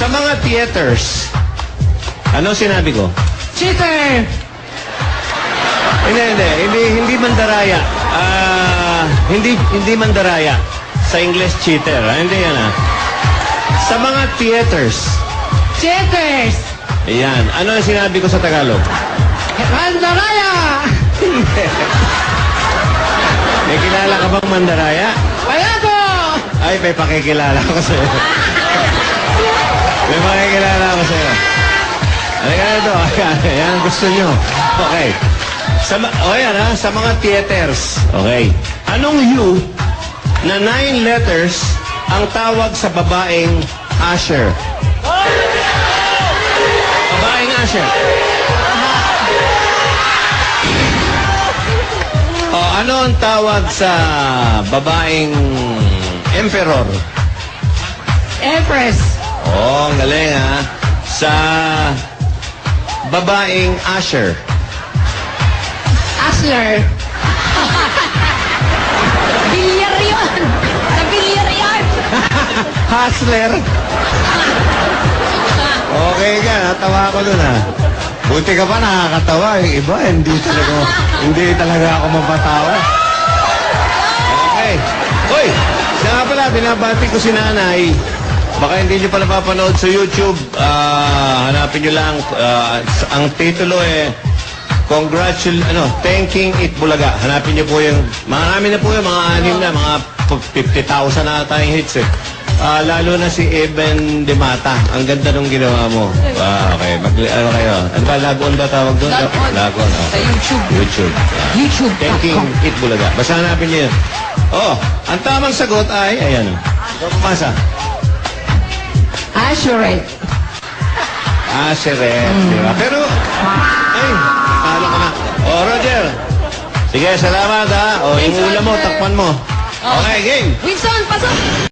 Sa mga theaters, ano sinabi ko? Cheater! Hindi mandaraya. Hindi mandaraya. Sa English, cheater. Hindi yan, Sa mga theaters. Cheaters! Ayan. Ano ang sinabi ko sa Tagalog? Mandaraya! May kilala ka bang mandaraya? Wala po! Ay, may pakikilala ko sa'yo. May pakikilala ko sa'yo. Halika na ito. Ayan, gusto nyo. Okay. Sa mga theaters. Okay. Anong U na 9 letters ang tawag sa babaeng usher? Babaeng usher. Ano ang tawag sa babaeng emperor? Empress! Ang galing, Sa babaeng usher. Asler! Bilyar yun! Sa bilyar yan! Hustler. Okay ka, natawa ko dun, Buti ka pa nakakatawa. Yung iba, hindi talaga ako mapatawa. Okay. Uy, siya nga pala, binabati ko si Nanay. Baka hindi nyo pala papanood sa YouTube. Hanapin nyo lang. Ang titulo Thanking It Bulaga. Hanapin nyo po yung, marami na po yung mga anim na, mga 50,000 na tayong hits lalo na si Eben De Mata. Ang ganda nung ginawa mo. Okay. Ano kayo? Ano ba? Lagon ba tawag doon? Lagon. Sa YouTube. YouTube. YouTube. Thanking It Bulaga. Basta hanapin niyo yun. Ang tamang sagot ay, ayan. Pumasa. Assurate. Aseret. Diba? Pero, talo ka na. Roger. Sige, salamat, yung ulam mo, takpan mo. Okay, game. Winston, pasok!